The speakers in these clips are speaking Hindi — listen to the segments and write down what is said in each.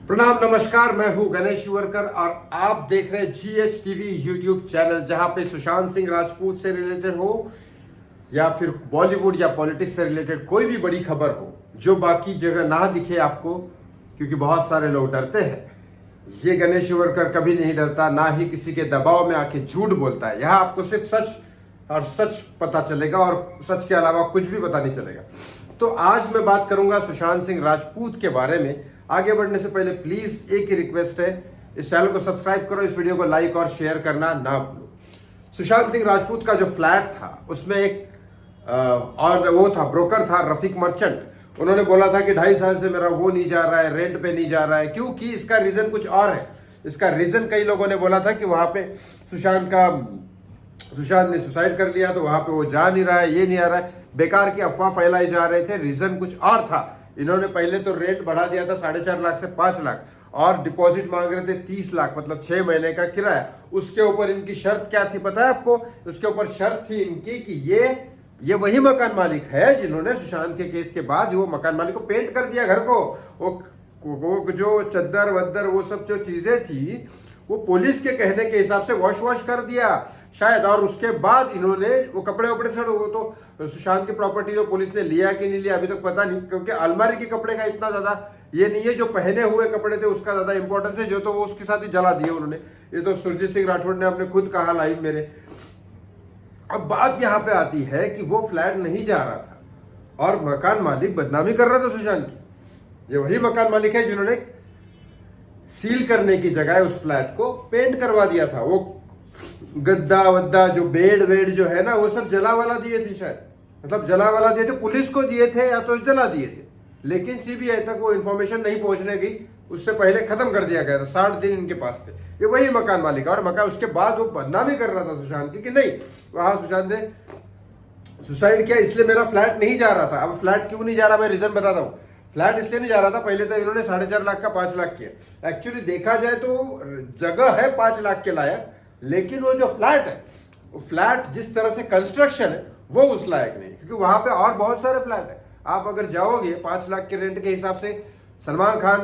प्रणाम, नमस्कार। मैं हूं गणेश शिवरकर और आप देख रहे हैं GH टीवी यूट्यूब चैनल, जहां पे सुशांत सिंह राजपूत से रिलेटेड हो या फिर बॉलीवुड या पॉलिटिक्स से रिलेटेड कोई भी बड़ी खबर हो जो बाकी जगह ना दिखे आपको, क्योंकि बहुत सारे लोग डरते हैं। ये गणेश शिवरकर कभी नहीं डरता, ना ही किसी के दबाव में आके झूठ बोलता है। यहाँ आपको सिर्फ सच और सच पता चलेगा और सच के अलावा कुछ भी पता नहीं चलेगा। तो आज मैं बात करूंगा सुशांत सिंह राजपूत के बारे में। आगे बढ़ने से पहले प्लीज एक ही रिक्वेस्ट है, इस चैनल को सब्सक्राइब करो, इस वीडियो को लाइक और शेयर करना ना भूलो। सुशांत सिंह राजपूत का जो फ्लैट था उसमें एक और वो था ब्रोकर था रफीक मर्चेंट। उन्होंने बोला था कि 2.5 साल से मेरा वो नहीं जा रहा है, रेंट पे नहीं जा रहा है। क्योंकि इसका रीजन कुछ और है। इसका रीजन कई लोगों ने बोला था कि वहां पे सुशांत ने सुसाइड कर लिया, तो वहां पे वो जा नहीं रहा है, ये नहीं आ रहा है। बेकार की अफवाह फैलाई जा रहे थे, रीजन कुछ और था। इन्होंने पहले तो रेंट बढ़ा दिया था 4.5 लाख से 5 लाख और डिपॉजिट मांग रहे थे 30 लाख, मतलब 6 महीने का किराया। उसके ऊपर इनकी शर्त क्या थी पता है आपको? उसके ऊपर शर्त थी इनकी कि ये वही मकान मालिक है जिन्होंने सुशांत के केस के बाद वो मकान मालिक को पेंट कर दिया घर को। वो जो चद्दर वद्दर वो सब जो चीजें थी वो पुलिस के कहने के हिसाब से वॉश कर दिया शायद। और उसके बाद इन्होंने वो कपड़े वपड़े छोड़ो, वो तो सुशांत की प्रॉपर्टी जो पुलिस ने लिया कि नहीं लिया अभी तक पता नहीं, क्योंकि अलमारी के कपड़े का इतना ज्यादा ये नहीं है। जो पहने हुए कपड़े थे उसका ज्यादा इंपॉर्टेंस है, जो तो वो उसके साथ ही जला दिए उन्होंने। ये तो सुरजीत सिंह राठौड़ ने अपने खुद कहा लाइव मेरे। अब बात यहाँ पे आती है कि वो फ्लैट नहीं जा रहा था और मकान मालिक बदनामी कर रहा था सुशांत की। ये वही मकान मालिक है जिन्होंने सील करने की जगह उस फ्लैट को पेंट करवा दिया था। वो गद्दा वद्दा जो बेड वेड जो है ना, वो सब जला वाला दिए थे शायद, मतलब जला वाला दिए थे, पुलिस को दिए थे या तो जला दिए थे। लेकिन सीबीआई तक वो इन्फॉर्मेशन नहीं पहुंचने गई, उससे पहले खत्म कर दिया गया था। 60 दिन इनके पास थे। ये वही मकान मालिक है और मकान उसके बाद वो बदनामी कर रहा था सुशांत की कि नहीं वहां सुशांत ने सुसाइड किया इसलिए मेरा फ्लैट नहीं जा रहा था। अब फ्लैट क्यों नहीं जा रहा मैं रीजन बताता हूँ। फ्लैट इसलिए नहीं जा रहा था, पहले तो इन्होंने 4.5 लाख का 5 लाख किया। एक्चुअली देखा जाए तो जगह है 5 लाख के लायक, लेकिन वो जो फ्लैट है, वो फ्लैट जिस तरह से कंस्ट्रक्शन है वो उस लायक नहीं, क्योंकि वहां पे और बहुत सारे फ्लैट है। आप अगर जाओगे 5 लाख के रेंट के हिसाब से सलमान खान,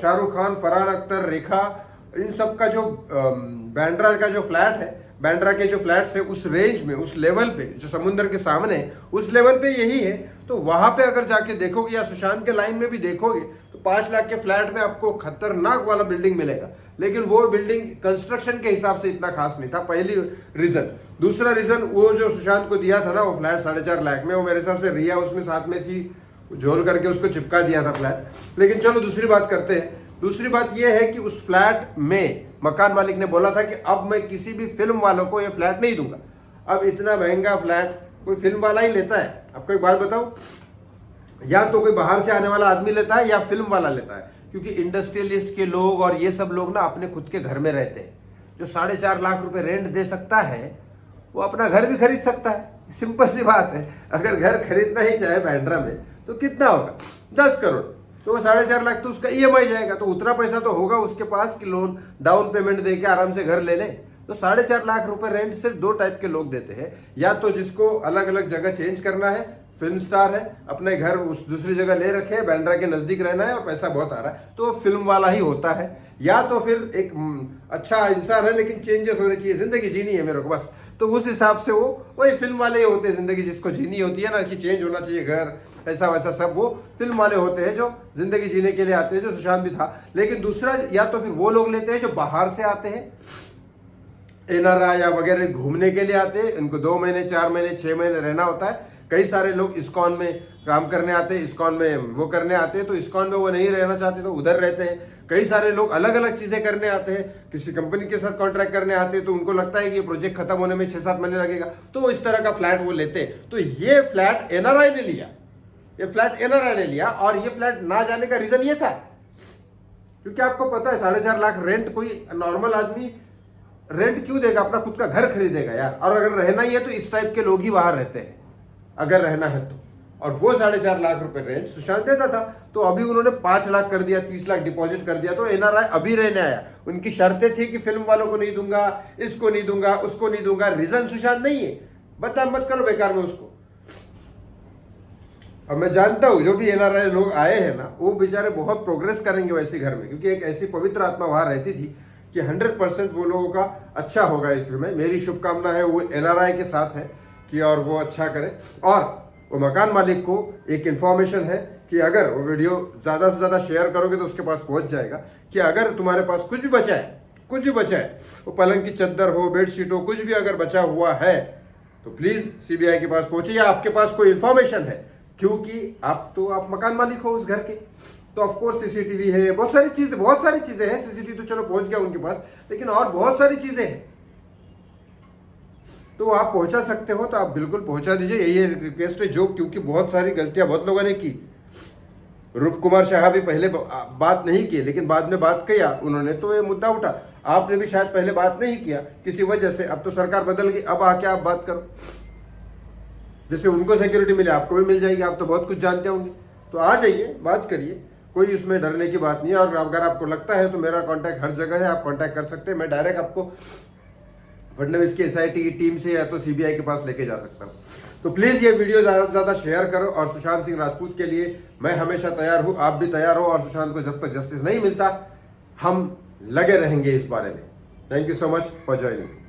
शाहरुख खान, फरहान अख्तर, रेखा, इन सब का जो बांद्रा का जो फ्लैट है, बांद्रा के जो फ्लैट्स है उस रेंज में, उस लेवल पे जो समुद्र के सामने है उस लेवल पे यही है। तो वहां पे अगर जाके देखोगे या सुशांत के लाइन में भी देखोगे तो 5 लाख के फ्लैट में आपको खतरनाक वाला बिल्डिंग मिलेगा, लेकिन वो बिल्डिंग कंस्ट्रक्शन के हिसाब से इतना खास नहीं था। पहली रीजन। दूसरा रीजन, वो जो सुशांत को दिया था ना वो फ्लैट 4.5 लाख में, वो मेरे हिसाब से रिया उसमें साथ में थी, झोल करके उसको चिपका दिया था फ्लैट। लेकिन चलो दूसरी बात करते हैं। दूसरी बात यह है कि उस फ्लैट में मकान मालिक ने बोला था कि अब मैं किसी भी फिल्म वालों को यह फ्लैट नहीं दूंगा। अब इतना महंगा फ्लैट कोई फिल्म वाला ही लेता है? आपको एक बात बताऊं, या तो कोई बाहर से आने वाला आदमी लेता है या फिल्म वाला लेता है, क्योंकि इंडस्ट्रियलिस्ट के लोग और ये सब लोग ना अपने खुद के घर में रहते हैं। जो 4.5 लाख रुपए रेंट दे सकता है वो अपना घर भी खरीद सकता है। सिंपल सी बात है। अगर घर खरीदना ही चाहे बांद्रा में तो कितना होगा? 10 करोड़। तो वो 4.5 लाख तो उसका EMI जाएगा, तो उतना पैसा तो होगा उसके पास कि लोन डाउन पेमेंट दे के आराम से घर ले ले। तो 4.5 लाख रुपए रेंट सिर्फ 2 टाइप के लोग देते हैं। या तो जिसको अलग अलग जगह चेंज करना है, फिल्म स्टार है, अपने घर उस दूसरी जगह ले रखे है, बांद्रा के नजदीक रहना है और पैसा बहुत आ रहा है, तो फिल्म वाला ही होता है। या तो फिर एक अच्छा इंसान है लेकिन चेंजेस होने चाहिए, जिंदगी जीनी है मेरे को बस, तो उस हिसाब से वो वही फिल्म वाले ही होते हैं। जिंदगी जिसको जीनी होती है ना, कि चेंज होना चाहिए घर, ऐसा वैसा सब, वो फिल्म वाले होते हैं जो जिंदगी जीने के लिए आते हैं, जो सुशांत भी था। लेकिन दूसरा, या तो फिर वो लोग लेते हैं जो बाहर से आते हैं, NRI या वगैरह घूमने के लिए आते हैं। इनको 2 महीने, 4 महीने, 6 महीने रहना होता है। कई सारे लोग इस्कॉन में काम करने आते हैं, इस्कॉन में वो करने आते हैं, तो इस्कॉन में वो नहीं रहना चाहते तो उधर रहते हैं। कई सारे लोग अलग अलग चीजें करने आते हैं, किसी कंपनी के साथ कॉन्ट्रैक्ट करने आते हैं, तो उनको लगता है कि ये प्रोजेक्ट खत्म होने में 6-7 महीने लगेगा, तो वो इस तरह का फ्लैट वो लेते हैं। तो ये फ्लैट NRI ने लिया, ये फ्लैट NRI ने लिया। और ये फ्लैट ना जाने का रीजन ये था क्योंकि आपको पता है 4.5 लाख रेंट कोई नॉर्मल आदमी रेंट क्यों देगा? अपना खुद का घर खरीदेगा यार। और अगर रहना ही है तो इस टाइप के लोग ही वहां रहते हैं, अगर रहना है तो। और वो 4.5 लाख रुपए रेंट सुशांत देता था, तो अभी उन्होंने 5 लाख कर दिया, 30 लाख डिपॉजिट कर दिया, तो NRI अभी रहने आया। उनकी शर्तें थी कि फिल्म वालों को नहीं दूंगा, इसको नहीं दूंगा, उसको नहीं दूंगा। रीजन सुशांत नहीं है, बदनाम मत करो बेकार में उसको। और मैं जानता हूँ जो भी एनआरआई लोग आए हैं ना, वो बेचारे बहुत प्रोग्रेस करेंगे वैसे घर में, क्योंकि एक ऐसी पवित्र आत्मा वहाँ रहती थी कि 100% वो लोगों का अच्छा होगा इसमें। मेरी शुभकामना है वो एनआरआई के साथ है कि और वो अच्छा करे। और वो मकान मालिक को एक इन्फॉर्मेशन है कि अगर वो वीडियो ज़्यादा से ज़्यादा शेयर करोगे तो उसके पास पहुंच जाएगा कि अगर तुम्हारे पास कुछ भी बचा है, कुछ भी बचा है, वो पलंग की चद्दर हो, बेडशीट हो, कुछ भी अगर बचा हुआ है तो प्लीज़ सीबीआई के पास पहुंचे, या आपके पास कोई इन्फॉर्मेशन है, क्योंकि आप मकान मालिक हो उस घर के, तो ऑफकोर्स सीसीटीवी है, बहुत सारी चीज़ें हैं। सीसीटीवी तो चलो पहुंच गया उनके पास, लेकिन और बहुत सारी चीज़ें हैं तो आप पहुंचा सकते हो, तो आप बिल्कुल पहुंचा दीजिए। यही रिक्वेस्ट है जो, क्योंकि बहुत सारी गलतियां बहुत लोगों ने की। रूप कुमार शाह भी पहले बात नहीं की, लेकिन बाद में बात किया उन्होंने, तो ये मुद्दा उठा। आपने भी शायद पहले बात नहीं किया किसी वजह से, अब तो सरकार बदल गई, अब आके आप बात करो। जैसे उनको सिक्योरिटी मिले आपको भी मिल जाएगी, आप तो बहुत कुछ जानते होंगे, तो आ जाइए, बात करिए, कोई इसमें डरने की बात नहीं है। और अगर आपको लगता है तो मेरा कॉन्टैक्ट हर जगह है, आप कॉन्टैक्ट कर सकते हैं। मैं डायरेक्ट आपको फडणवीस की एसआईटी की टीम से या तो सीबीआई के पास लेके जा सकता हूँ। तो प्लीज़ ये वीडियो ज़्यादा से ज़्यादा शेयर करो। और सुशांत सिंह राजपूत के लिए मैं हमेशा तैयार हूँ, आप भी तैयार हो। और सुशांत को जब तक जस्टिस नहीं मिलता हम लगे रहेंगे इस बारे में। Thank you so much for joining.